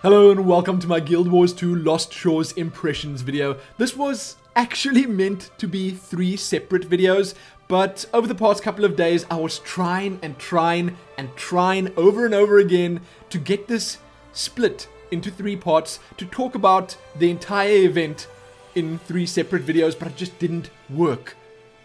Hello and welcome to my Guild Wars 2 Lost Shores impressions video. This was actually meant to be 3 separate videos, but over the past couple of days I was trying over and over again to get this split into 3 parts to talk about the entire event in 3 separate videos, but it just didn't work.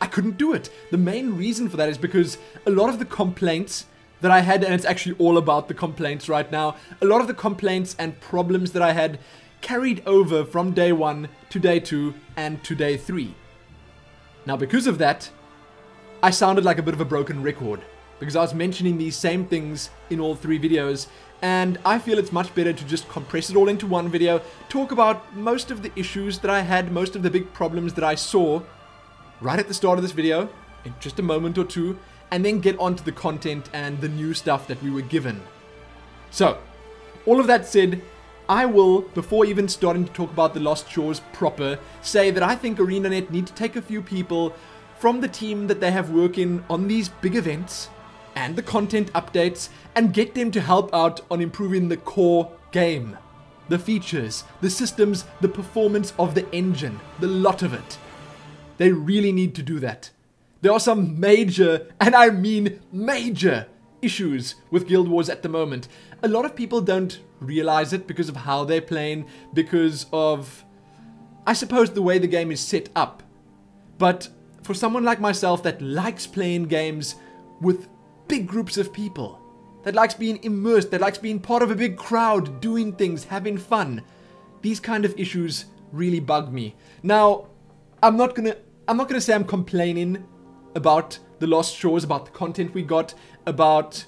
I couldn't do it. The main reason for that is because a lot of the complaints that I had, and it's actually all about the complaints right now, a lot of the complaints and problems that I had carried over from day 1 to day 2 and to day 3. Now because of that, I sounded like a bit of a broken record, because I was mentioning these same things in all 3 videos, and I feel it's much better to just compress it all into one video, talk about most of the issues that I had, most of the big problems that I saw right at the start of this video, in just a moment or two, and then get onto the content and the new stuff that we were given. So, all of that said, I will, before even starting to talk about the Lost Shores proper, say that I think ArenaNet need to take a few people from the team that they have working on these big events and the content updates and get them to help out on improving the core game. The features, the systems, the performance of the engine, the lot of it. They really need to do that. There are some major, and I mean major, issues with Guild Wars at the moment. A lot of people don't realize it because of how they're playing, because of, I suppose, the way the game is set up. But for someone like myself that likes playing games with big groups of people, that likes being immersed, that likes being part of a big crowd, doing things, having fun, these kind of issues really bug me. Now, I'm not gonna say I'm complaining about the Lost Shores, about the content we got, about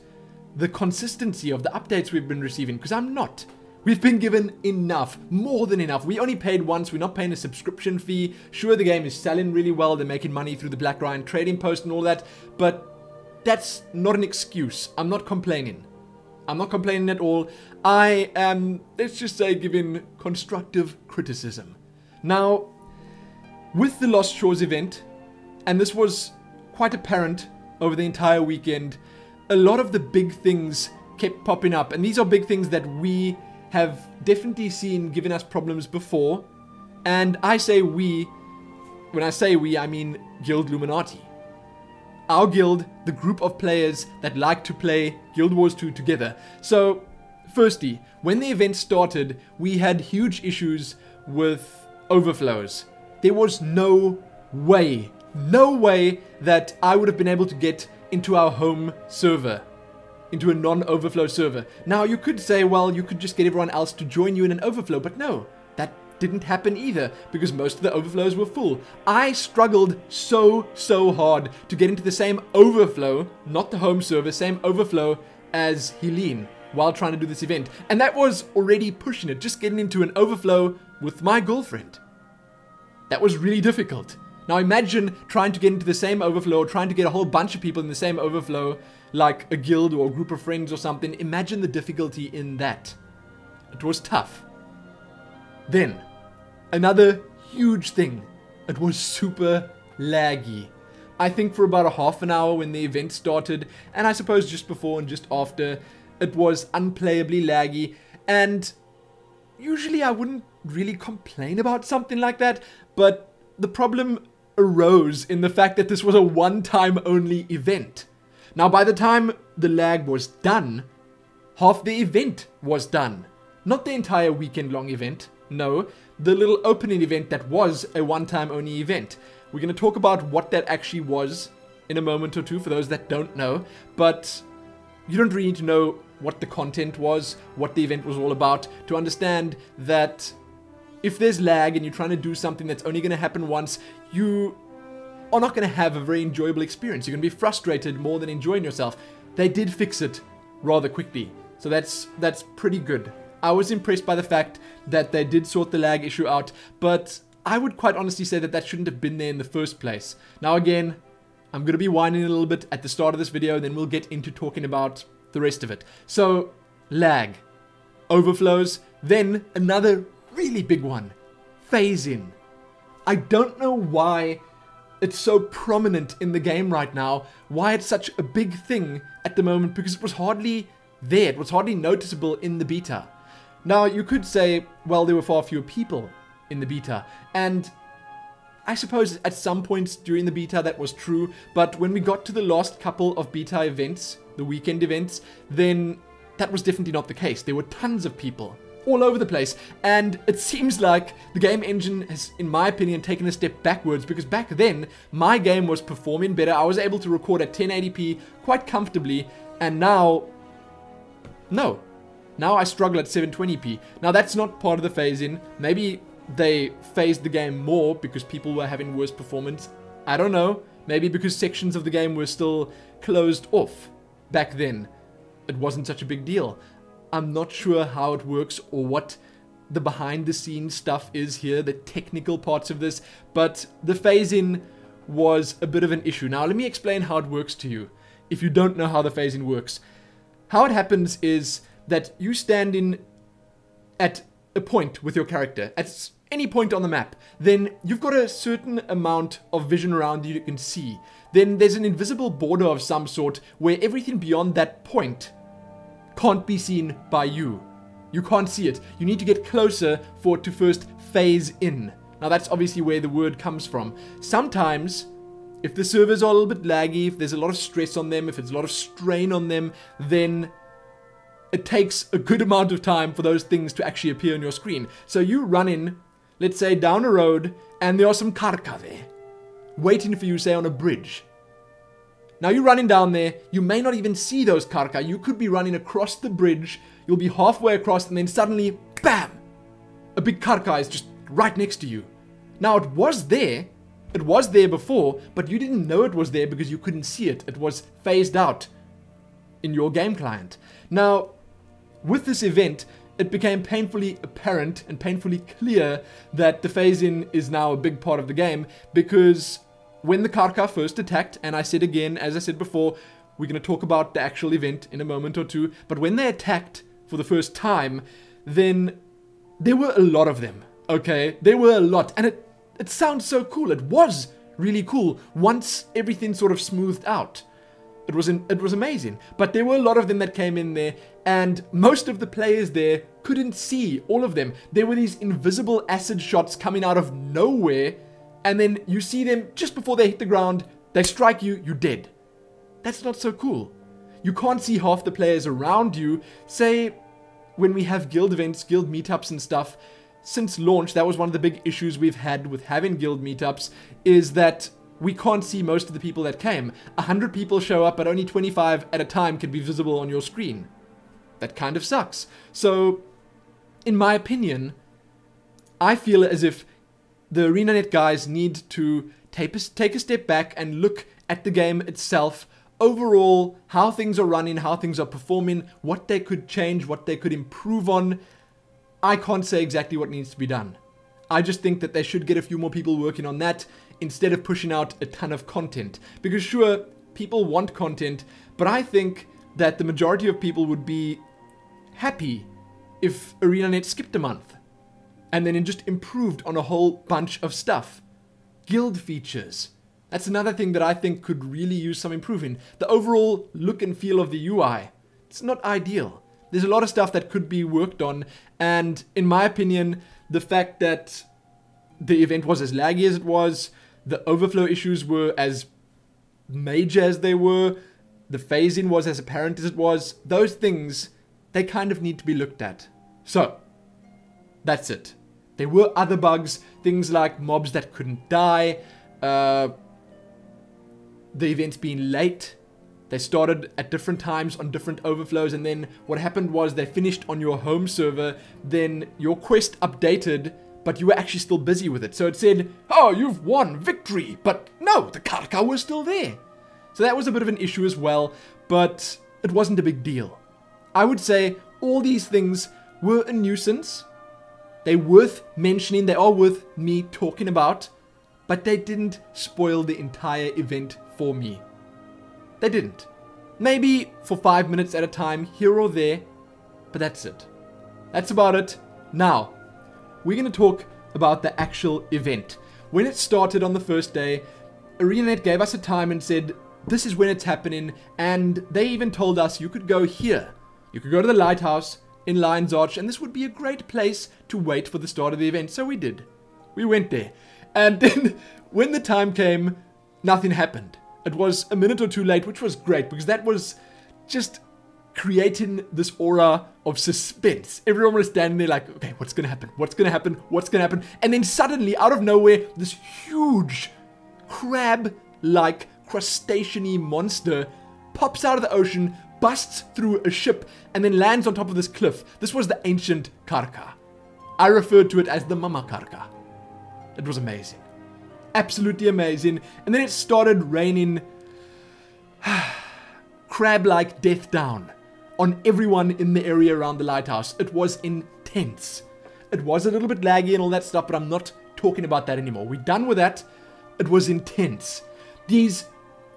the consistency of the updates we've been receiving, because I'm not. We've been given enough, more than enough. We only paid once, we're not paying a subscription fee. Sure, the game is selling really well, they're making money through the Black Ryan trading post and all that, but that's not an excuse. I'm not complaining. I'm not complaining at all. I am, let's just say, giving constructive criticism. Now, with the Lost Shores event, and this was quite apparent over the entire weekend, a lot of the big things kept popping up, and these are big things that we have definitely seen giving us problems before. And I say we, when I say we, I mean Guild Luminati. Our guild, the group of players that like to play Guild Wars 2 together. So, firstly, when the event started, we had huge issues with overflows. There was no way that I would have been able to get into our home server, into a non-overflow server. Now, you could say, well, you could just get everyone else to join you in an overflow, but no, that didn't happen either, because most of the overflows were full. I struggled so hard to get into the same overflow, not the home server, same overflow as Helene, while trying to do this event. And that was already pushing it, just getting into an overflow with my girlfriend. That was really difficult. Now imagine trying to get into the same overflow, or trying to get a whole bunch of people in the same overflow, like a guild or a group of friends or something. Imagine the difficulty in that. It was tough. Then, another huge thing. It was super laggy. I think for about a half an hour when the event started, and I suppose just before and just after, it was unplayably laggy, and usually I wouldn't really complain about something like that, but the problem arose in the fact that this was a one-time only event. Now, by the time the lag was done, half the event was done. Not the entire weekend-long event, no, the little opening event that was a one-time only event. We're going to talk about what that actually was in a moment or two for those that don't know, but you don't really need to know what the content was, what the event was all about, to understand that if there's lag and you're trying to do something that's only going to happen once, you are not going to have a very enjoyable experience. You're going to be frustrated more than enjoying yourself. They did fix it rather quickly, so that's pretty good. I was impressed by the fact that they did sort the lag issue out, but I would quite honestly say that that shouldn't have been there in the first place. Now again, I'm going to be whining a little bit at the start of this video, then we'll get into talking about the rest of it. So, lag, overflows, then another really big one, phase-in. I don't know why it's so prominent in the game right now, why it's such a big thing at the moment, because it was hardly there, it was hardly noticeable in the beta. Now, you could say, well, there were far fewer people in the beta, and I suppose at some points during the beta that was true, but when we got to the last couple of beta events, the weekend events, then that was definitely not the case. There were tons of people all over the place, and it seems like the game engine has, in my opinion, taken a step backwards, because back then, my game was performing better. I was able to record at 1080p quite comfortably, and now, no. Now I struggle at 720p. Now that's not part of the phase-in. Maybe they phased the game more because people were having worse performance. I don't know. Maybe because sections of the game were still closed off back then. It wasn't such a big deal. I'm not sure how it works or what the behind-the-scenes stuff is here, the technical parts of this, but the phase-in was a bit of an issue. Now let me explain how it works to you, if you don't know how the phase-in works. How it happens is that you stand in at a point with your character, at any point on the map. Then you've got a certain amount of vision around you can see. Then there's an invisible border of some sort where everything beyond that point can't be seen by you. You can't see it. You need to get closer for it to first phase in. Now that's obviously where the word comes from. Sometimes, if the servers are a little bit laggy, if there's a lot of stress on them, if there's a lot of strain on them, then it takes a good amount of time for those things to actually appear on your screen. So you run in, let's say down a road, and there are some Karka there, waiting for you, say on a bridge. Now you're running down there, you may not even see those Karka, you could be running across the bridge, you'll be halfway across, and then suddenly, BAM! A big Karka is just right next to you. Now it was there before, but you didn't know it was there because you couldn't see it. It was phased out in your game client. Now, with this event, it became painfully apparent and painfully clear that the phase-in is now a big part of the game, because when the Karka first attacked, and I said again, as I said before, we're going to talk about the actual event in a moment or two, but when they attacked for the first time, then there were a lot of them, okay? There were a lot, and it sounds so cool. It was really cool once everything sort of smoothed out. It was amazing, but there were a lot of them that came in there, and most of the players there couldn't see all of them. There were these invisible acid shots coming out of nowhere, and then you see them just before they hit the ground, they strike you, you're dead. That's not so cool. You can't see half the players around you. Say, when we have guild events, guild meetups and stuff, since launch, that was one of the big issues we've had with having guild meetups, is that we can't see most of the people that came. 100 people show up, but only 25 at a time can be visible on your screen. That kind of sucks. So, in my opinion, I feel as if the ArenaNet guys need to take a step back and look at the game itself, overall, how things are running, how things are performing, what they could change, what they could improve on. I can't say exactly what needs to be done. I just think that they should get a few more people working on that instead of pushing out a ton of content. Because sure, people want content, but I think that the majority of people would be happy if ArenaNet skipped a month and then it just improved on a whole bunch of stuff. Guild features. That's another thing that I think could really use some improving. The overall look and feel of the UI. It's not ideal. There's a lot of stuff that could be worked on, and in my opinion, the fact that the event was as laggy as it was, the overflow issues were as major as they were, the phase-in was as apparent as it was, those things, they kind of need to be looked at. So, that's it. There were other bugs, things like mobs that couldn't die, the events being late. They started at different times on different overflows, and then what happened was they finished on your home server, then your quest updated, but you were actually still busy with it. So it said, oh, you've won, victory, but no, the Karka was still there. So that was a bit of an issue as well, but it wasn't a big deal. I would say all these things were a nuisance. They're worth mentioning, they are worth me talking about, but they didn't spoil the entire event for me. They didn't. Maybe for 5 minutes at a time, here or there, but that's it. That's about it. Now, we're going to talk about the actual event. When it started on the first day, ArenaNet gave us a time and said, this is when it's happening, and they even told us you could go here. You could go to the lighthouse, in Lion's Arch, and this would be a great place to wait for the start of the event. So we did. We went there. And then when the time came, nothing happened. It was a minute or two late, which was great because that was just creating this aura of suspense. Everyone was standing there like, okay, what's going to happen? What's going to happen? What's going to happen? And then suddenly, out of nowhere, this huge crab-like crustacean-y monster pops out of the ocean, busts through a ship, and then lands on top of this cliff. This was the ancient Karka. I referred to it as the Mama Karka. It was amazing. Absolutely amazing. And then it started raining crab-like death down on everyone in the area around the lighthouse. It was intense. It was a little bit laggy and all that stuff, but I'm not talking about that anymore. We're done with that. It was intense. These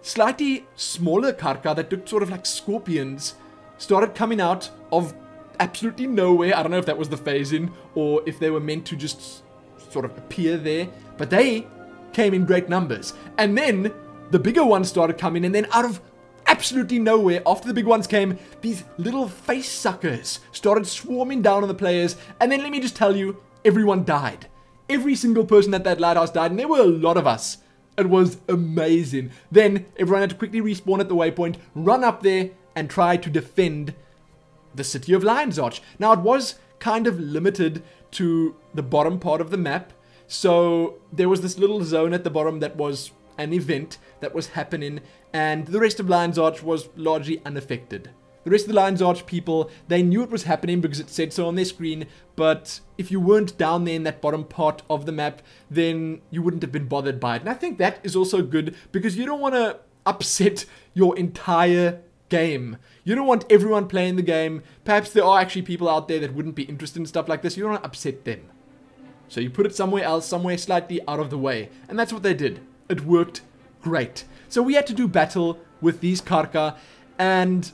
slightly smaller Karka that looked sort of like scorpions started coming out of absolutely nowhere. I don't know if that was the phasing or if they were meant to just sort of appear there, but they came in great numbers. And then the bigger ones started coming, and then out of absolutely nowhere, after the big ones came, these little face suckers started swarming down on the players. And then let me just tell you, everyone died. Every single person at that lighthouse died, and there were a lot of us. It was amazing. Then everyone had to quickly respawn at the waypoint, run up there, and try to defend the city of Lion's Arch. Now, it was kind of limited to the bottom part of the map, so there was this little zone at the bottom that was an event that was happening, and the rest of Lion's Arch was largely unaffected. The rest of the Lion's Arch people, they knew it was happening because it said so on their screen, but if you weren't down there in that bottom part of the map, then you wouldn't have been bothered by it. And I think that is also good because you don't want to upset your entire game. You don't want everyone playing the game. Perhaps there are actually people out there that wouldn't be interested in stuff like this. You don't want to upset them. So you put it somewhere else, somewhere slightly out of the way. And that's what they did. It worked great. So we had to do battle with these Karka, and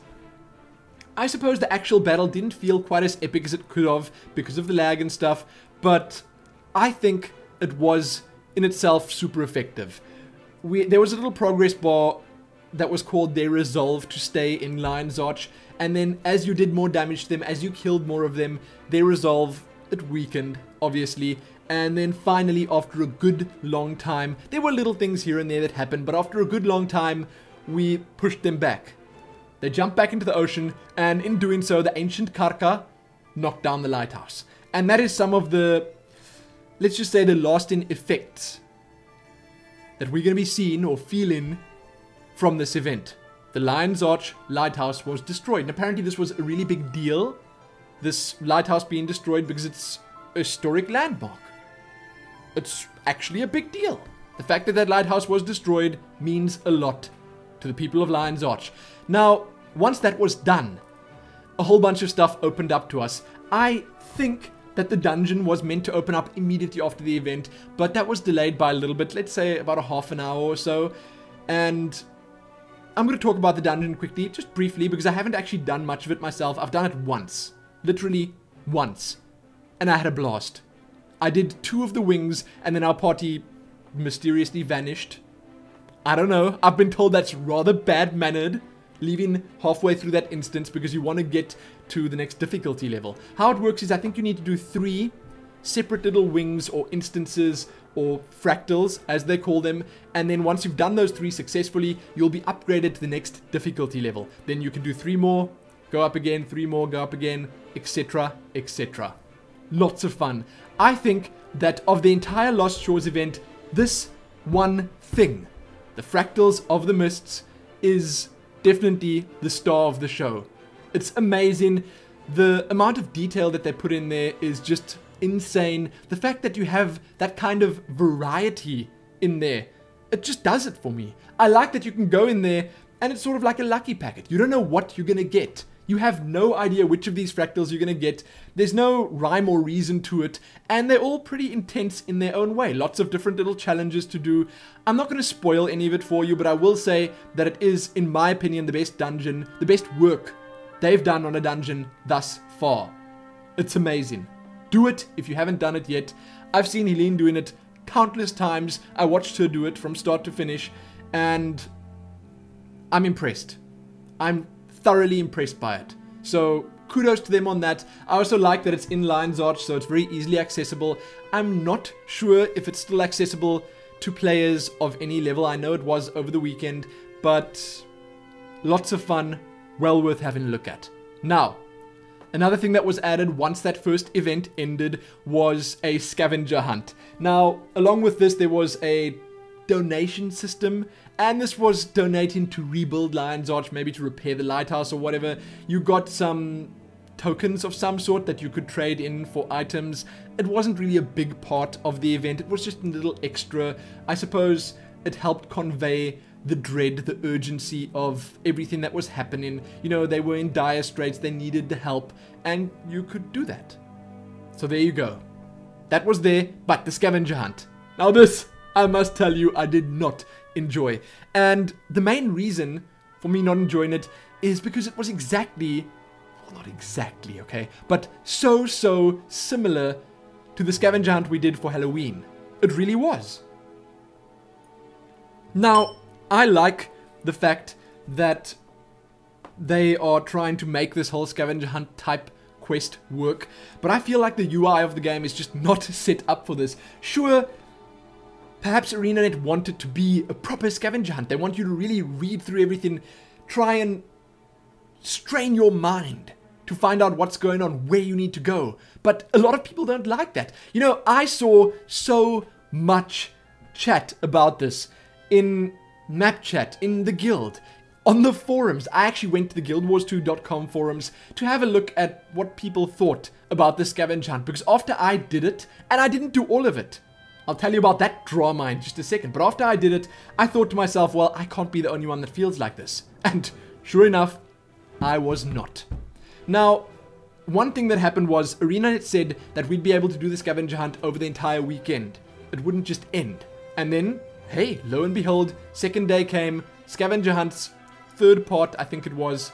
I suppose the actual battle didn't feel quite as epic as it could have because of the lag and stuff, but I think it was in itself super effective. There was a little progress bar that was called their resolve to stay in Lion's Arch, and then as you did more damage to them, as you killed more of them, their resolve, it weakened, obviously. And then finally, after a good long time, there were little things here and there that happened, but after a good long time, we pushed them back. They jumped back into the ocean, and in doing so, the ancient Karka knocked down the lighthouse. And that is some of the, let's just say, the lasting effects that we're going to be seeing or feeling from this event. The Lion's Arch lighthouse was destroyed, and apparently this was a really big deal, this lighthouse being destroyed, because it's a historic landmark. It's actually a big deal. The fact that that lighthouse was destroyed means a lot to the people of Lion's Arch. Now, once that was done, a whole bunch of stuff opened up to us. I think that the dungeon was meant to open up immediately after the event, but that was delayed by a little bit, let's say about a half an hour or so. And I'm going to talk about the dungeon quickly, just briefly, because I haven't actually done much of it myself. I've done it once. Literally once. And I had a blast. I did 2 of the wings, and then our party mysteriously vanished. I don't know. I've been told that's rather bad-mannered, leaving halfway through that instance because you want to get to the next difficulty level. How it works is I think you need to do 3 separate little wings or instances or fractals, as they call them, and then once you've done those 3 successfully, you'll be upgraded to the next difficulty level. Then you can do 3 more, go up again, 3 more, go up again, etc., etc. Lots of fun. I think that of the entire Lost Shores event, this one thing, the Fractals of the Mists, is definitely the star of the show. It's amazing. The amount of detail that they put in there is just insane. The fact that you have that kind of variety in there, it just does it for me. I like that you can go in there and it's sort of like a lucky packet. You don't know what you're going to get. You have no idea which of these fractals you're going to get. There's no rhyme or reason to it, and they're all pretty intense in their own way. Lots of different little challenges to do. I'm not going to spoil any of it for you, but I will say that it is, in my opinion, the best dungeon, the best work they've done on a dungeon thus far. It's amazing. Do it if you haven't done it yet. I've seen Helene doing it countless times. I watched her do it from start to finish, and I'm impressed. I'm thoroughly impressed by it. So kudos to them on that. I also like that it's in Lion's Arch, so it's very easily accessible. I'm not sure if it's still accessible to players of any level. I know it was over the weekend, but lots of fun, well worth having a look at. Now, another thing that was added once that first event ended was a scavenger hunt. Now, along with this, there was a donation system, and this was donating to rebuild Lion's Arch, maybe to repair the lighthouse or whatever. You got some tokens of some sort that you could trade in for items. It wasn't really a big part of the event. It was just a little extra. I suppose it helped convey the dread, the urgency of everything that was happening. You know, they were in dire straits, they needed the help, and you could do that. So there you go. That was there, but the scavenger hunt. Now this, I must tell you, I did not enjoy. And the main reason for me not enjoying it is because it was exactly, well, not exactly, okay, but so similar to the scavenger hunt we did for Halloween. It really was. Now, I like the fact that they are trying to make this whole scavenger hunt type quest work, but I feel like the UI of the game is just not set up for this. Sure, perhaps ArenaNet wanted to be a proper scavenger hunt. They want you to really read through everything, try and strain your mind to find out what's going on, where you need to go. But a lot of people don't like that. You know, I saw so much chat about this in map chat, in the guild, on the forums. I actually went to the guildwars2.com forums to have a look at what people thought about the scavenger hunt, because after I did it, and I didn't do all of it, I'll tell you about that drama in just a second, but after I did it, I thought to myself, well, I can't be the only one that feels like this. And sure enough, I was not. Now, one thing that happened was ArenaNet said that we'd be able to do the scavenger hunt over the entire weekend. It wouldn't just end. And then, hey, lo and behold, second day came, scavenger hunt's third part, I think it was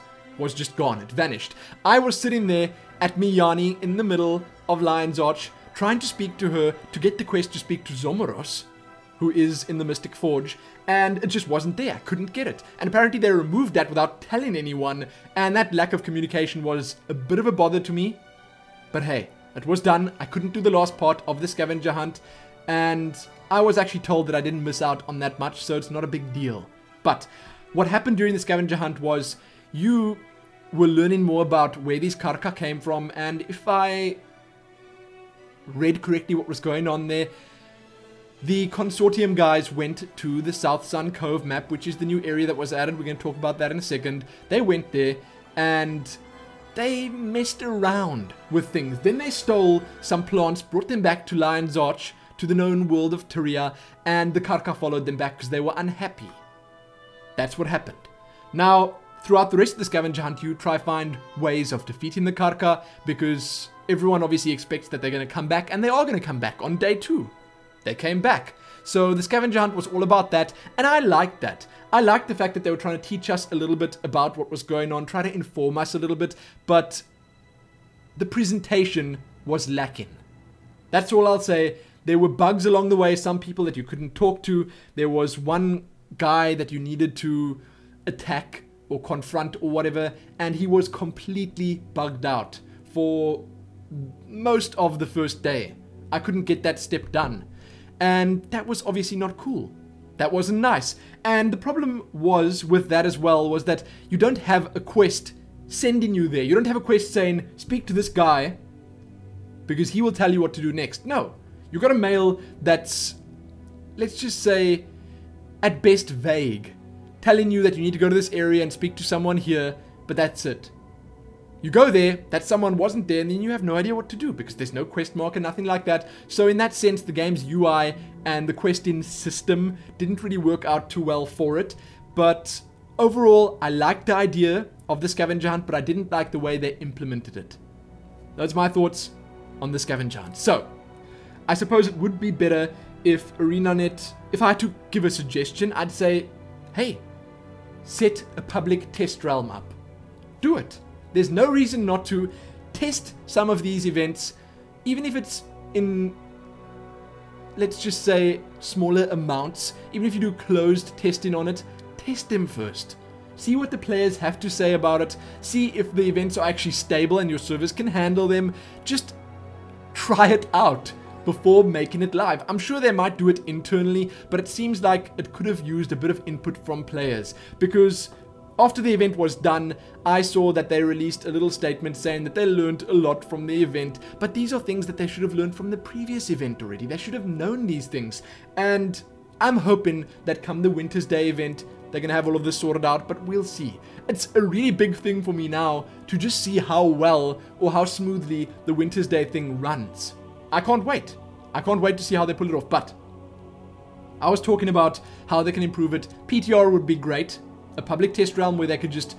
just gone. It vanished. I was sitting there at Miyani in the middle of Lion's Arch, trying to speak to her to get the quest to speak to Zomoros, who is in the Mystic Forge, and it just wasn't there. I couldn't get it. And apparently they removed that without telling anyone, and that lack of communication was a bit of a bother to me. But hey, it was done. I couldn't do the last part of the scavenger hunt, and I was actually told that I didn't miss out on that much, so it's not a big deal. But what happened during the scavenger hunt was you were learning more about where these Karka came from, and if I read correctly what was going on there, the consortium guys went to the Southsun Cove map, which is the new area that was added. We're going to talk about that in a second. They went there and they messed around with things. Then they stole some plants, brought them back to Lion's Arch, to the known world of Tyria, and the Karka followed them back because they were unhappy. That's what happened. Now, throughout the rest of the scavenger hunt, you try find ways of defeating the Karka, because everyone obviously expects that they're going to come back, and they are going to come back on day 2. They came back. So the scavenger hunt was all about that, and I liked that. I liked the fact that they were trying to teach us a little bit about what was going on, try to inform us a little bit, but the presentation was lacking. That's all I'll say. There were bugs along the way, some people that you couldn't talk to. There was one guy that you needed to attack or confront or whatever, and he was completely bugged out for most of the first day. I couldn't get that step done, and that was obviously not cool. That wasn't nice. And the problem was with that as well was that you don't have a quest sending you there. You don't have a quest saying, speak to this guy because he will tell you what to do next. No, you got a mail that's, let's just say, at best vague, telling you that you need to go to this area and speak to someone here, but that's it. You go there, that someone wasn't there, and then you have no idea what to do because there's no quest marker, nothing like that. So in that sense, the game's UI and the questing system didn't really work out too well for it. But overall, I liked the idea of the scavenger hunt, but I didn't like the way they implemented it. Those are my thoughts on the scavenger hunt. So, I suppose it would be better if ArenaNet, if I had to give a suggestion, I'd say, hey, set a public test realm up. Do it. There's no reason not to. Test some of these events, even if it's in, let's just say, smaller amounts. Even if you do closed testing on it, test them first. see what the players have to say about it, see if the events are actually stable and your servers can handle them. Just try it out before making it live. I'm sure they might do it internally, but it seems like it could have used a bit of input from players, because after the event was done, I saw that they released a little statement saying that they learned a lot from the event, but these are things that they should have learned from the previous event already. They should have known these things, and I'm hoping that come the Winter's Day event, they're going to have all of this sorted out, but we'll see. It's a really big thing for me now to just see how well or how smoothly the Winter's Day thing runs. I can't wait. I can't wait to see how they pull it off, but I was talking about how they can improve it. PTR would be great. A public test realm where they could just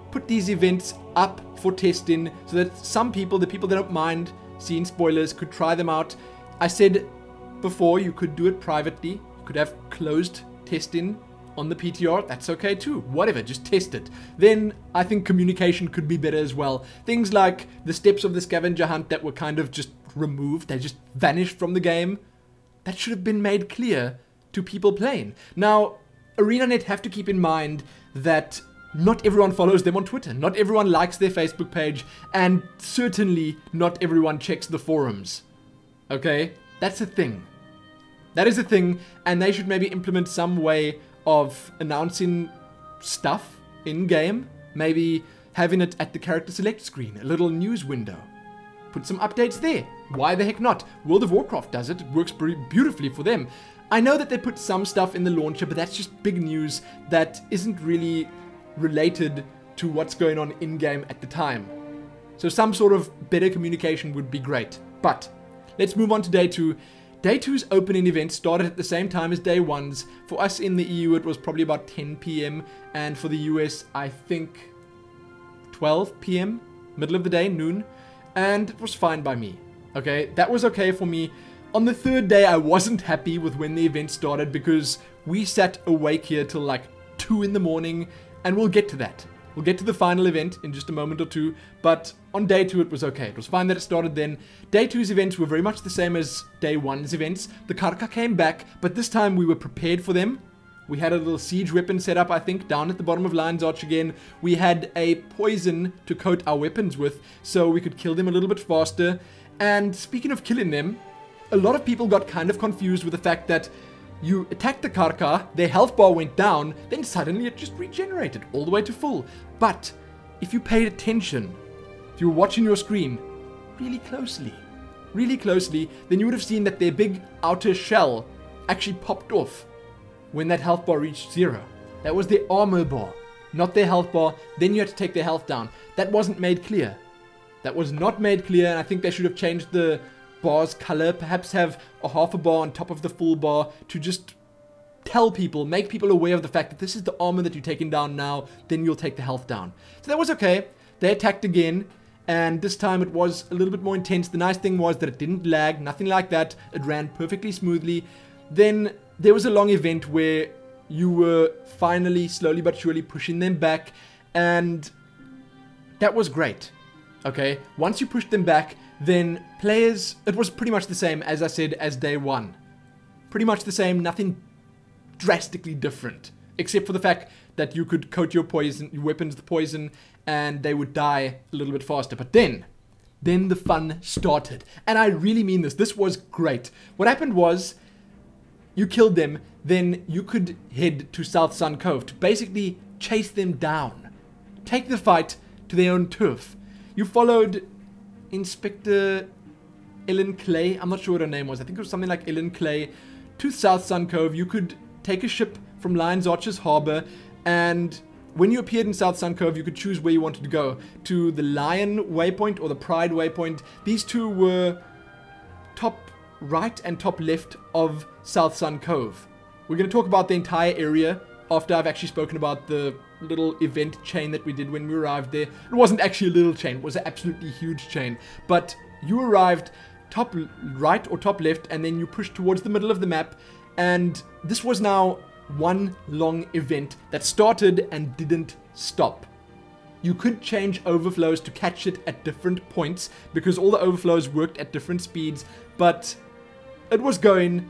put these events up for testing so that some people, the people that don't mind seeing spoilers, could try them out. I said before you could do it privately. You could have closed testing on the PTR. That's okay too. Whatever, just test it. Then I think communication could be better as well. Things like the steps of the scavenger hunt that were kind of just removed, they just vanished from the game. That should have been made clear to people playing. Now, ArenaNet have to keep in mind that not everyone follows them on Twitter, not everyone likes their Facebook page, and certainly not everyone checks the forums. Okay? That's a thing. That is a thing, and they should maybe implement some way of announcing stuff in-game. Maybe having it at the character select screen, a little news window. Put some updates there. Why the heck not? World of Warcraft does it. It works beautifully for them. I know that they put some stuff in the launcher, but that's just big news that isn't really related to what's going on in-game at the time. So some sort of better communication would be great. But let's move on to Day 2. Day 2's opening event started at the same time as Day 1's. For us in the EU, it was probably about 10 p.m. And for the US, I think 12 p.m. Middle of the day, noon. And it was fine by me. Okay, that was okay for me. On the third day, I wasn't happy with when the event started because we sat awake here till like 2 in the morning, and we'll get to that. We'll get to the final event in just a moment or two, but on Day 2 it was okay. It was fine that it started then. Day 2's events were very much the same as Day 1's events. The Karka came back, but this time we were prepared for them. We had a little siege weapon set up, I think, down at the bottom of Lion's Arch again. We had a poison to coat our weapons with, so we could kill them a little bit faster. And speaking of killing them, a lot of people got kind of confused with the fact that you attacked the Karka, their health bar went down, then suddenly it just regenerated all the way to full. But if you paid attention, if you were watching your screen really closely, then you would have seen that their big outer shell actually popped off when that health bar reached 0. That was their armor bar, not their health bar. Then you had to take their health down. That wasn't made clear. That was not made clear, and I think they should have changed the bar's color, perhaps have a half a bar on top of the full bar to just tell people, make people aware of the fact that this is the armor that you're taking down now, then you'll take the health down. So that was okay. They attacked again, and this time it was a little bit more intense. The nice thing was that it didn't lag, nothing like that. It ran perfectly smoothly. Then there was a long event where you were finally, slowly but surely pushing them back, and that was great. Okay, once you pushed them back, then players, it was pretty much the same, as I said, as Day 1. Pretty much the same, nothing drastically different, except for the fact that you could coat your weapons with poison, and they would die a little bit faster. But then the fun started, and I really mean this. This was great. What happened was, you killed them, then you could head to Southsun Cove to basically chase them down, take the fight to their own turf. You followed Inspector Ellen Clay, I'm not sure what her name was, I think it was something like Ellen Clay, to Southsun Cove. You could take a ship from Lion's Arch's harbor, and when you appeared in Southsun Cove, you could choose where you wanted to go, to the Lion waypoint or the Pride waypoint. These two were top right and top left of Southsun Cove. We're going to talk about the entire area after I've actually spoken about the little event chain that we did when we arrived there. It wasn't actually a little chain, it was an absolutely huge chain. But you arrived top right or top left, and then you pushed towards the middle of the map, and this was now one long event that started and didn't stop. You could change overflows to catch it at different points, because all the overflows worked at different speeds, but it was going,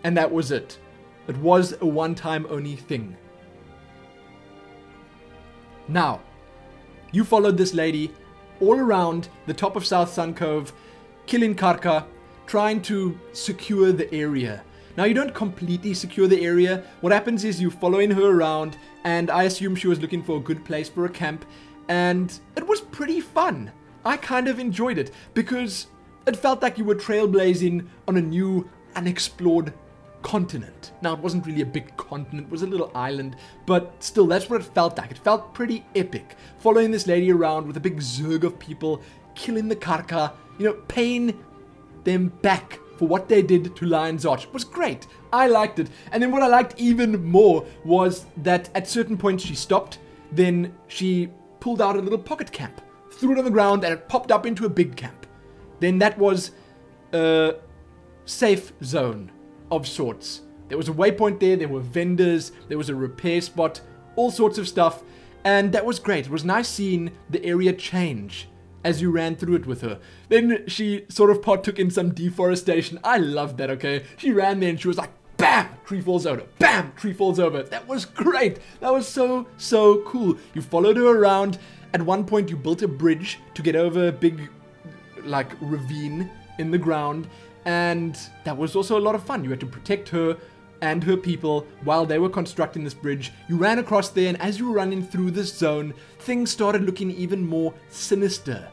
and that was it. It was a one-time only thing. Now, you followed this lady all around the top of Southsun Cove, killing Karka, trying to secure the area. Now, you don't completely secure the area. What happens is you following her around, and I assume she was looking for a good place for a camp, and it was pretty fun. I kind of enjoyed it, because it felt like you were trailblazing on a new, unexplored continent. Now, it wasn't really a big continent, it was a little island, but still, that's what it felt like. It felt pretty epic, following this lady around with a big zerg of people, killing the Karka, you know, paying them back for what they did to Lion's Arch. It was great. I liked it. And then what I liked even more was that at certain points she stopped, then she pulled out a little pocket camp, threw it on the ground, and it popped up into a big camp. Then that was a safe zone of sorts. There was a waypoint there were vendors, there was a repair spot, all sorts of stuff, and that was great. It was nice seeing the area change as you ran through it with her. Then she sort of partook in some deforestation. I loved that, okay? She ran there and she was like, bam, tree falls over, bam, tree falls over. That was great. That was so cool. You followed her around. At one point you built a bridge to get over a big, like, ravine in the ground, and that was also a lot of fun. You had to protect her and her people while they were constructing this bridge. You ran across there, and as you were running through this zone, things started looking even more sinister.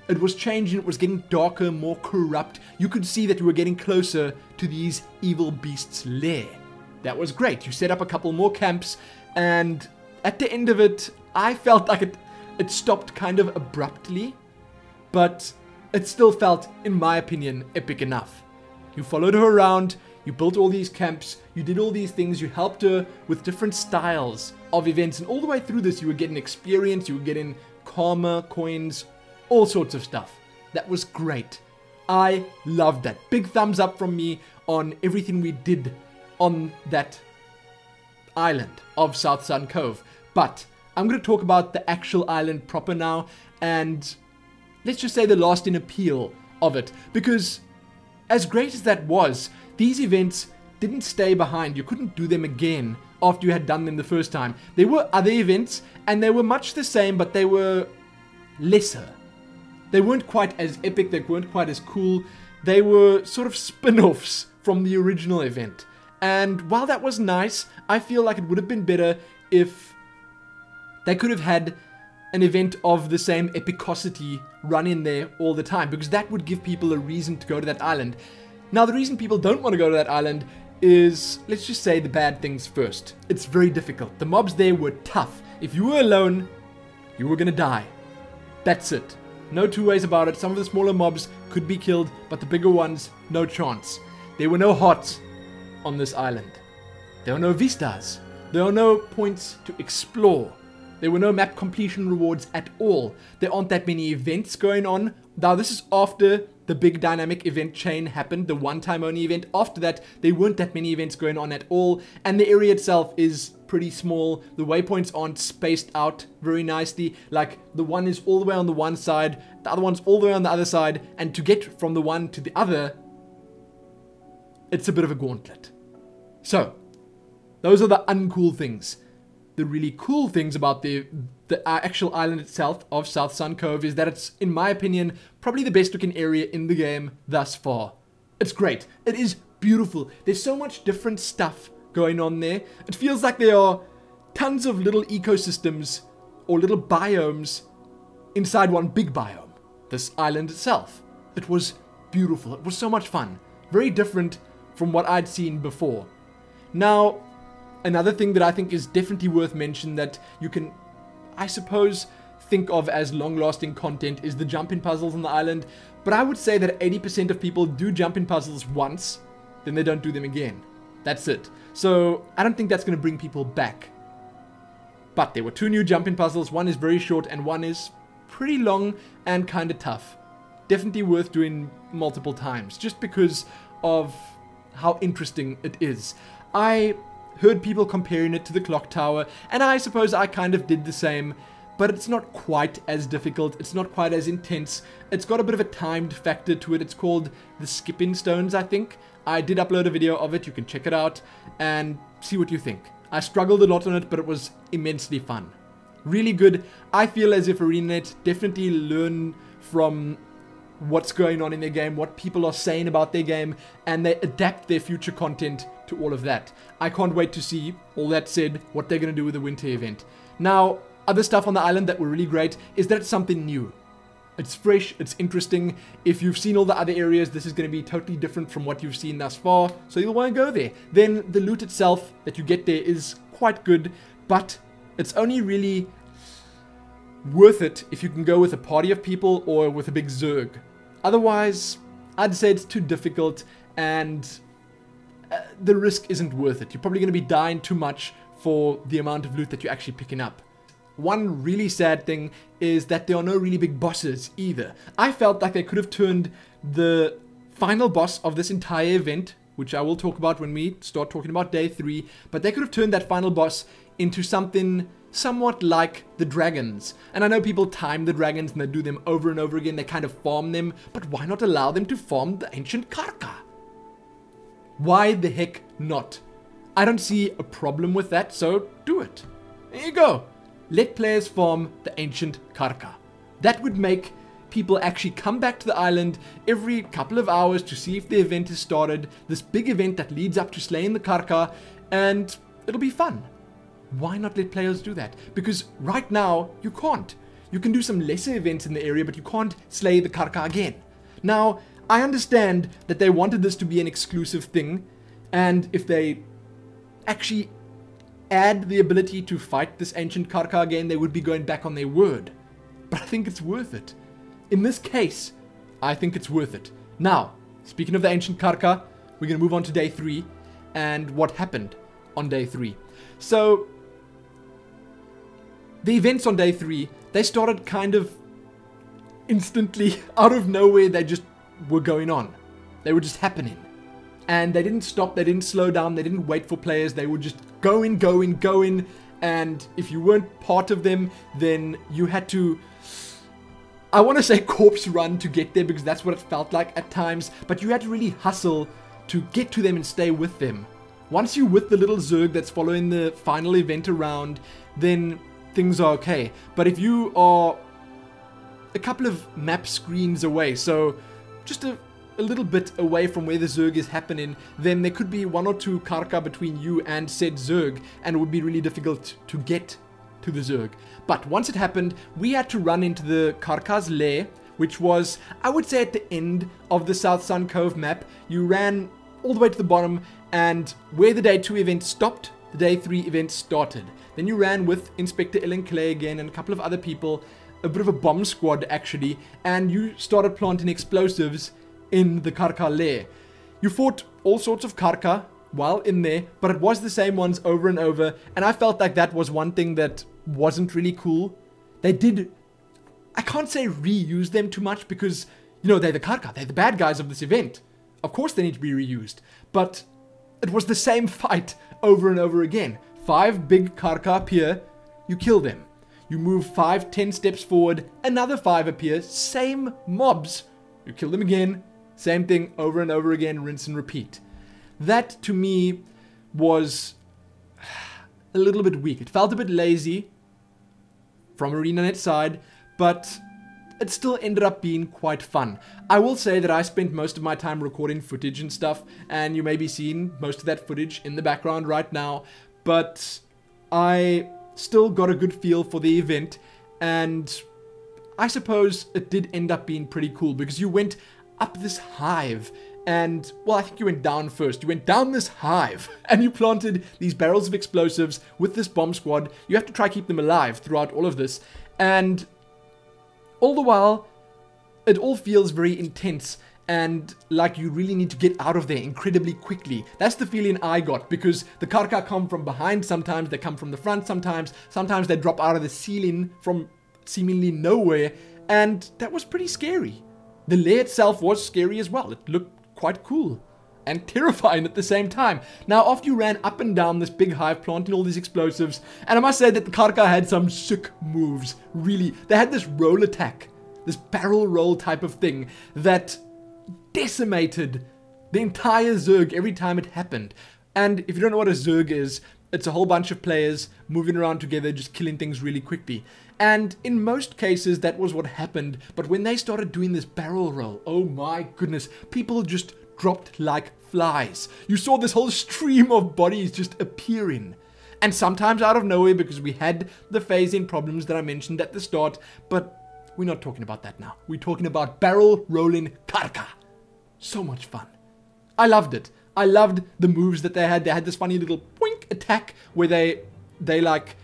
It was changing, it was getting darker, more corrupt. You could see that you were getting closer to these evil beasts' lair. That was great. You set up a couple more camps, and at the end of it, I felt like it stopped kind of abruptly, but it still felt, in my opinion, epic enough. You followed her around, you built all these camps, you did all these things, you helped her with different styles of events, and all the way through this you were getting experience, you were getting karma, coins, all sorts of stuff. That was great. I loved that. Big thumbs up from me on everything we did on that island of Southsun Cove. But I'm going to talk about the actual island proper now, and let's just say the lasting appeal of it, because as great as that was, these events didn't stay behind. You couldn't do them again after you had done them the first time. There were other events, and they were much the same, but they were lesser. They weren't quite as epic, they weren't quite as cool. They were sort of spin-offs from the original event. And while that was nice, I feel like it would have been better if they could have had an event of the same epicosity run in there all the time, because that would give people a reason to go to that island. Now, the reason people don't want to go to that island is, let's just say the bad things first. It's very difficult. The mobs there were tough. If you were alone, you were gonna die. That's it. No two ways about it. Some of the smaller mobs could be killed, but the bigger ones, no chance. There were no hearts on this island. There were no vistas. There are no points to explore. There were no map completion rewards at all. There aren't that many events going on. Now, this is after the big dynamic event chain happened, the one-time only event. After that, there weren't that many events going on at all, and the area itself is pretty small. The waypoints aren't spaced out very nicely. Like, the one is all the way on the one side, the other one's all the way on the other side, and to get from the one to the other, it's a bit of a gauntlet. So, those are the uncool things. The really cool things about the actual island itself of Southsun Cove is that it's, in my opinion, probably the best looking area in the game thus far. It's great. It is beautiful. There's so much different stuff going on there. It feels like there are tons of little ecosystems or little biomes inside one big biome. This island itself. It was beautiful. It was so much fun. Very different from what I'd seen before. Now, another thing that I think is definitely worth mentioning that you can, I suppose, think of as long-lasting content is the jump-in puzzles on the island. But I would say that 80% of people do jump-in puzzles once, then they don't do them again. That's it. So I don't think that's going to bring people back. But there were 2 new jump-in puzzles. One is very short and one is pretty long and kind of tough. Definitely worth doing multiple times, just because of how interesting it is. I heard people comparing it to the clock tower, and I suppose I kind of did the same, but it's not quite as difficult, it's not quite as intense. It's got a bit of a timed factor to it. It's called the skipping stones, I think. I did upload a video of it, you can check it out and see what you think. I struggled a lot on it, but it was immensely fun. really good. I feel as if ArenaNet definitely learn from what's going on in their game, what people are saying about their game, and they adapt their future content to all of that. I can't wait to see, all that said, what they're going to do with the winter event. Now, other stuff on the island that were really great is that it's something new. It's fresh, it's interesting. If you've seen all the other areas, this is going to be totally different from what you've seen thus far, so you'll want to go there. Then the loot itself that you get there is quite good, but it's only really worth it if you can go with a party of people or with a big Zerg. Otherwise, I'd say it's too difficult, and the risk isn't worth it. You're probably going to be dying too much for the amount of loot that you're actually picking up. One really sad thing is that there are no really big bosses either. I felt like they could have turned the final boss of this entire event, which I will talk about when we start talking about day 3, but they could have turned that final boss into something somewhat like the dragons. And I know people time the dragons and they do them over and over again, they kind of farm them, but why not allow them to farm the ancient Karka? Why the heck not? I don't see a problem with that, so do it. There you go. Let players farm the ancient Karka. That would make people actually come back to the island every couple of hours to see if the event has started, this big event that leads up to slaying the Karka, and it'll be fun. Why not let players do that? Because right now, you can't. You can do some lesser events in the area, but you can't slay the Karka again. Now, I understand that they wanted this to be an exclusive thing, and if they actually add the ability to fight this ancient Karka again, they would be going back on their word. But I think it's worth it. In this case, I think it's worth it. Now, speaking of the ancient Karka, we're going to move on to day 3 and what happened on day 3. So, the events on day 3, they started kind of instantly out of nowhere. They just were going on. They were just happening. And they didn't stop, they didn't slow down, they didn't wait for players, they were just going, and if you weren't part of them, then you had to, I want to say corpse run to get there, because that's what it felt like at times, but you had to really hustle to get to them and stay with them. Once you're with the little Zerg that's following the final event around, then things are okay. But if you are a couple of map screens away, so just a little bit away from where the Zerg is happening, then there could be 1 or 2 Karka between you and said Zerg, and it would be really difficult to get to the Zerg. But once it happened, we had to run into the Karka's lair, which was, I would say, at the end of the Southsun Cove map. You ran all the way to the bottom, and where the day 2 event stopped, the day 3 event started. Then you ran with Inspector Ellen Clay again and a couple of other people, a bit of a bomb squad actually, and you started planting explosives in the Karka lair. You fought all sorts of Karka while in there, but it was the same ones over and over, and I felt like that was one thing that wasn't really cool. They did, I can't say reuse them too much, because, you know, they're the Karka, they're the bad guys of this event. Of course they need to be reused, but it was the same fight over and over again. 5 big Karka appear, you kill them. You move 5-10 steps forward, another 5 appear, same mobs, you kill them again. Same thing over and over again, rinse and repeat. That, to me, was a little bit weak. It felt a bit lazy from ArenaNet's side, but it still ended up being quite fun. I will say that I spent most of my time recording footage and stuff, and you may be seeing most of that footage in the background right now, but I still got a good feel for the event, and I suppose it did end up being pretty cool, because you went up this hive, and, well, I think you went down first. You went down this hive, and you planted these barrels of explosives with this bomb squad. You have to try to keep them alive throughout all of this, and all the while, it all feels very intense, and like you really need to get out of there incredibly quickly. That's the feeling I got, because the Karka come from behind sometimes, they come from the front sometimes they drop out of the ceiling from seemingly nowhere, and that was pretty scary. The lair itself was scary as well. It looked quite cool and terrifying at the same time. Now, after you ran up and down this big hive planting all these explosives, and I must say that the Karka had some sick moves, really. They had this roll attack, this barrel roll type of thing that decimated the entire Zerg every time it happened. And if you don't know what a Zerg is, it's a whole bunch of players moving around together, just killing things really quickly. And in most cases, that was what happened. But when they started doing this barrel roll, oh my goodness, people just dropped like flies. You saw this whole stream of bodies just appearing. And sometimes out of nowhere, because we had the phasing problems that I mentioned at the start. But we're not talking about that now. We're talking about barrel rolling Karka. So much fun. I loved it. I loved the moves that they had. They had this funny little boink attack where they like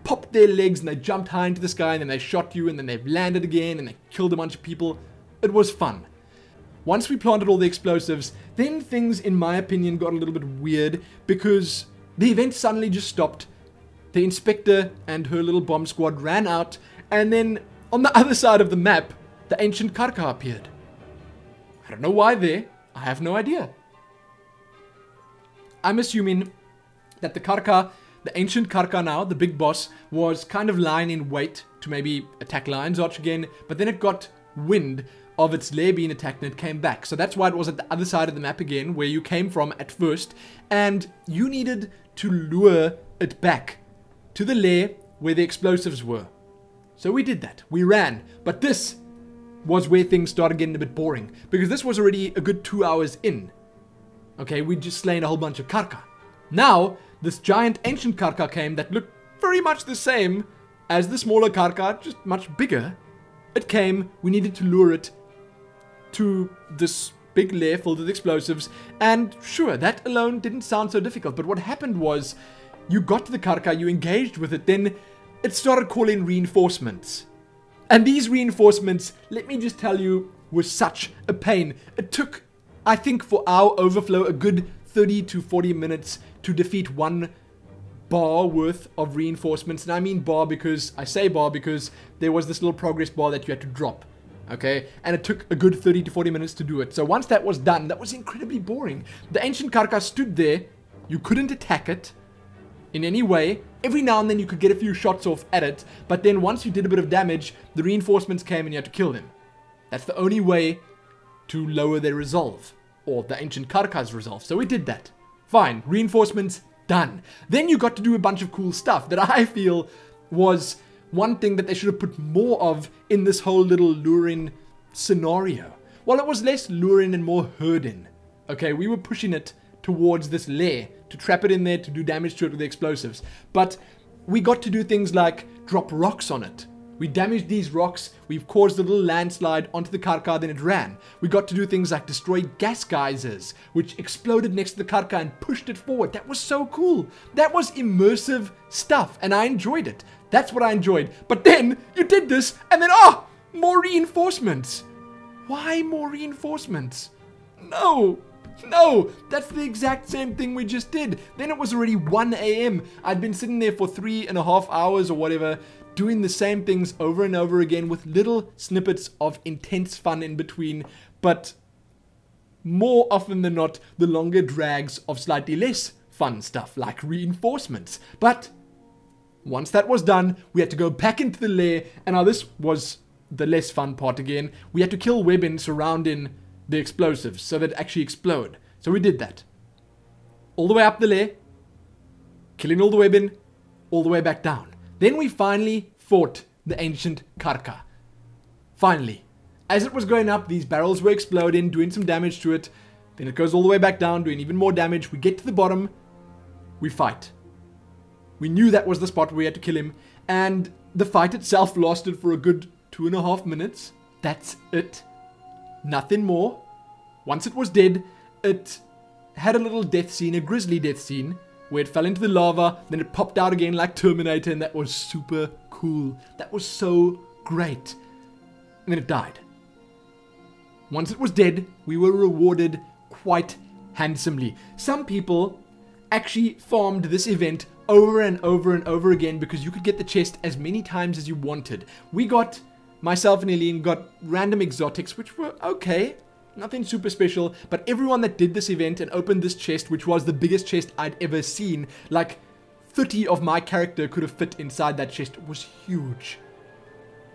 popped their legs and they jumped high into the sky and then they shot you and then they landed again and they killed a bunch of people. It was fun. Once we planted all the explosives, then things, in my opinion, got a little bit weird because the event suddenly just stopped. The inspector and her little bomb squad ran out, and then on the other side of the map, the ancient Karka appeared. I don't know why there. I have no idea. I'm assuming that the Karka, the ancient Karka now, the big boss, was kind of lying in wait to maybe attack Lion's Arch again, but then it got wind of its lair being attacked and it came back. So that's why it was at the other side of the map again, where you came from at first, and you needed to lure it back to the lair where the explosives were. So we did that. We ran. But this was where things started getting a bit boring, because this was already a good 2 hours in. Okay, we'd just slain a whole bunch of Karka. Now, this giant ancient Karka came that looked very much the same as the smaller Karka, just much bigger. It came, we needed to lure it to this big lair filled with explosives, and sure, that alone didn't sound so difficult, but what happened was, you got to the Karka, you engaged with it, then it started calling reinforcements. And these reinforcements, let me just tell you, were such a pain. It took, I think, for our overflow, a good 30 to 40 minutes to defeat one bar worth of reinforcements. And I mean bar because, I say bar because there was this little progress bar that you had to drop. Okay, and it took a good 30 to 40 minutes to do it. So once that was done, that was incredibly boring. The ancient Karka stood there. You couldn't attack it in any way. Every now and then you could get a few shots off at it, but then once you did a bit of damage, the reinforcements came and you had to kill them. That's the only way to lower their resolve, or the ancient Karka's resolve. So we did that. Fine, reinforcements done. Then you got to do a bunch of cool stuff that I feel was one thing that they should have put more of in this whole little luring scenario. Well, it was less luring and more herding. Okay, we were pushing it towards this lair to trap it in there, to do damage to it with the explosives. But we got to do things like drop rocks on it. We damaged these rocks, we've caused a little landslide onto the Karka, then it ran. We got to do things like destroy gas geysers, which exploded next to the Karka and pushed it forward. That was so cool. That was immersive stuff, and I enjoyed it. That's what I enjoyed. But then, you did this, and then, more reinforcements. Why more reinforcements? No, that's the exact same thing we just did. Then it was already 1 a.m. I'd been sitting there for 3.5 hours or whatever, doing the same things over and over again with little snippets of intense fun in between, but more often than not, the longer drags of slightly less fun stuff, like reinforcements. But once that was done, we had to go back into the lair, and now this was the less fun part again. We had to kill webbing surrounding the explosives so that it actually explode. So we did that. All the way up the lair, killing all the webbing, all the way back down. Then we finally fought the ancient Karka. Finally. As it was going up, these barrels were exploding, doing some damage to it. Then it goes all the way back down, doing even more damage. We get to the bottom. We fight. We knew that was the spot where we had to kill him. And the fight itself lasted for a good 2.5 minutes. That's it. Nothing more. Once it was dead, it had a little death scene, a grisly death scene, where it fell into the lava, then it popped out again like Terminator, and that was super cool. That was so great. And then it died. Once it was dead, we were rewarded quite handsomely. Some people actually farmed this event over and over and over again because you could get the chest as many times as you wanted. We got, myself and Eileen got random exotics, which were okay. Nothing super special, but everyone that did this event and opened this chest, which was the biggest chest I'd ever seen, like 30 of my character could have fit inside that chest. It was huge.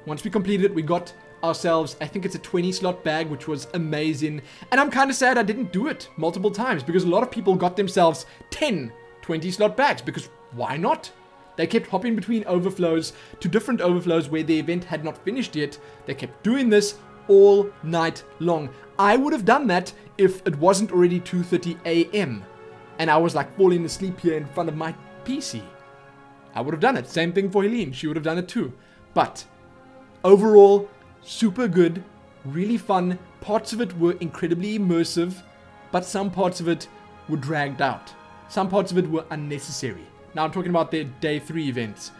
Once we completed it, we got ourselves, I think it's a 20 slot bag, which was amazing. And I'm kind of sad I didn't do it multiple times because a lot of people got themselves 10, 20 slot bags, because why not? They kept hopping between overflows to different overflows where the event had not finished yet. They kept doing this all night long. I would have done that if it wasn't already 2:30 a.m. and I was like falling asleep here in front of my PC. I would have done it. Same thing for Helene. She would have done it too. But overall, super good, really fun. Parts of it were incredibly immersive, but some parts of it were dragged out. Some parts of it were unnecessary. Now I'm talking about their day 3 events.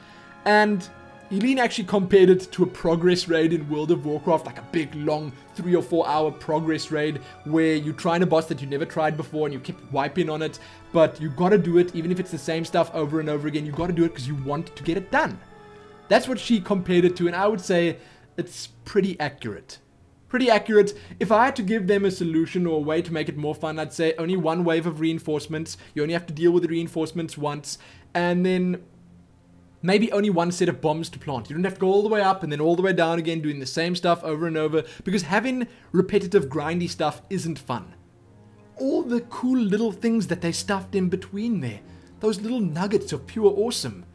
And Helene actually compared it to a progress raid in World of Warcraft, like a big, long 3 or 4 hour progress raid where you're trying a boss that you never tried before and you keep wiping on it, but you gotta do it, even if it's the same stuff over and over again, you gotta do it because you want to get it done. That's what she compared it to, and I would say it's pretty accurate. Pretty accurate. If I had to give them a solution or a way to make it more fun, I'd say only one wave of reinforcements. You only have to deal with the reinforcements once, and then maybe only one set of bombs to plant. You don't have to go all the way up and then all the way down again doing the same stuff over and over, because having repetitive grindy stuff isn't fun. All the cool little things that they stuffed in between there, those little nuggets of pure awesome,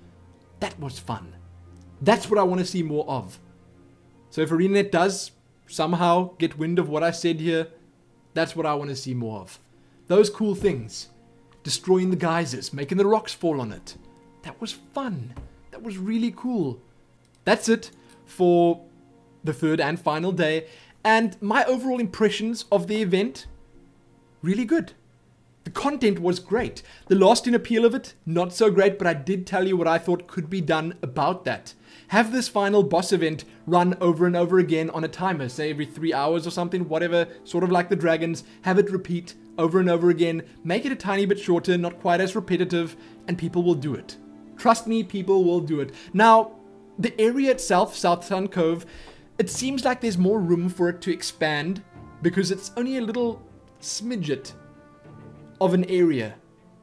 that was fun. That's what I want to see more of. So if ArenaNet does somehow get wind of what I said here, that's what I want to see more of. Those cool things. Destroying the geysers, making the rocks fall on it. That was fun. That was really cool. That's it for the 3rd and final day. And my overall impressions of the event, really good. The content was great. The lasting appeal of it, not so great, but I did tell you what I thought could be done about that. Have this final boss event run over and over again on a timer, say every 3 hours or something, whatever, sort of like the dragons. Have it repeat over and over again. Make it a tiny bit shorter, not quite as repetitive, and people will do it. Trust me, people will do it. Now, the area itself, Southsun Cove, it seems like there's more room for it to expand because it's only a little smidget of an area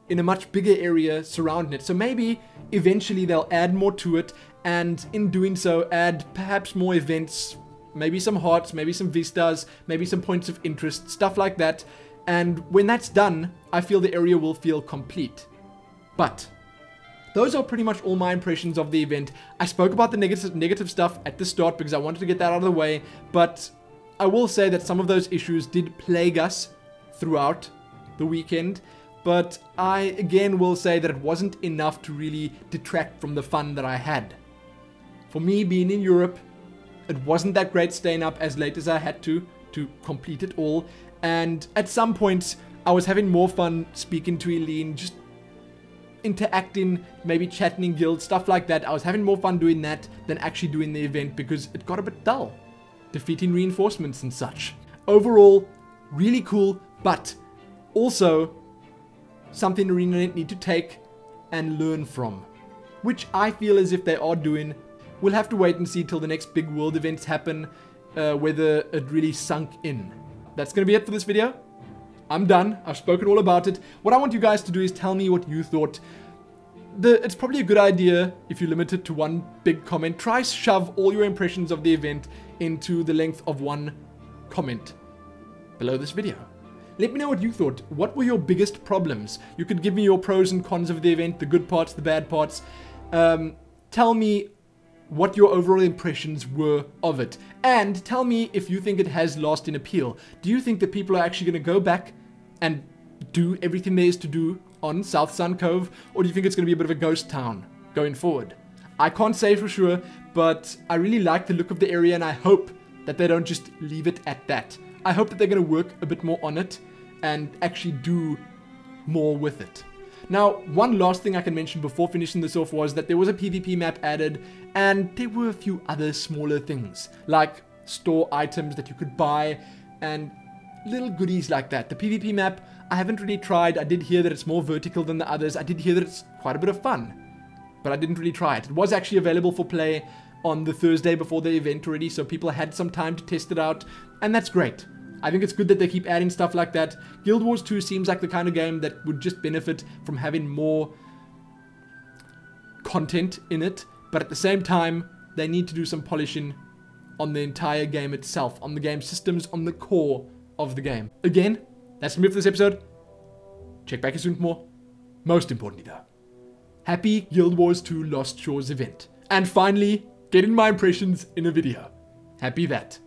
in a much bigger area surrounding it. So maybe eventually they'll add more to it, and in doing so add perhaps more events, maybe some hearts, maybe some vistas, maybe some points of interest, stuff like that. And when that's done, I feel the area will feel complete. But those are pretty much all my impressions of the event. I spoke about the negative stuff at the start because I wanted to get that out of the way, but I will say that some of those issues did plague us throughout the weekend, but I again will say that it wasn't enough to really detract from the fun that I had. For me, being in Europe, it wasn't that great staying up as late as I had to complete it all, and at some points I was having more fun speaking to Helene, just interacting, maybe chatting in guild, stuff like that. I was having more fun doing that than actually doing the event because it got a bit dull, defeating reinforcements and such. Overall, really cool, but also something ArenaNet need to take and learn from, which I feel as if they are doing. We'll have to wait and see till the next big world events happen, whether it really sunk in. That's going to be it for this video. I'm done. I've spoken all about it. What I want you guys to do is tell me what you thought. It's probably a good idea, if you limit it to one big comment, try shove all your impressions of the event into the length of one comment below this video. Let me know what you thought. What were your biggest problems? You could give me your pros and cons of the event, the good parts, the bad parts. Tell me what your overall impressions were of it. And tell me if you think it has lasting appeal. Do you think that people are actually going to go back and do everything there is to do on Southsun Cove? Or do you think it's going to be a bit of a ghost town going forward? I can't say for sure, but I really like the look of the area, and I hope that they don't just leave it at that. I hope that they're going to work a bit more on it and actually do more with it. Now, one last thing I can mention before finishing this off was that there was a PvP map added, and there were a few other smaller things, like store items that you could buy, and little goodies like that. The PvP map, I haven't really tried. I did hear that it's more vertical than the others. I did hear that it's quite a bit of fun, but I didn't really try it. It was actually available for play on the Thursday before the event already, so people had some time to test it out, and that's great. I think it's good that they keep adding stuff like that. Guild Wars 2 seems like the kind of game that would just benefit from having more content in it, but at the same time, they need to do some polishing on the entire game itself, on the game systems, on the core of the game. Again, that's me for this episode. Check back soon for more. Most importantly though, happy Guild Wars 2 Lost Shores event. And finally, getting my impressions in a video. Happy that.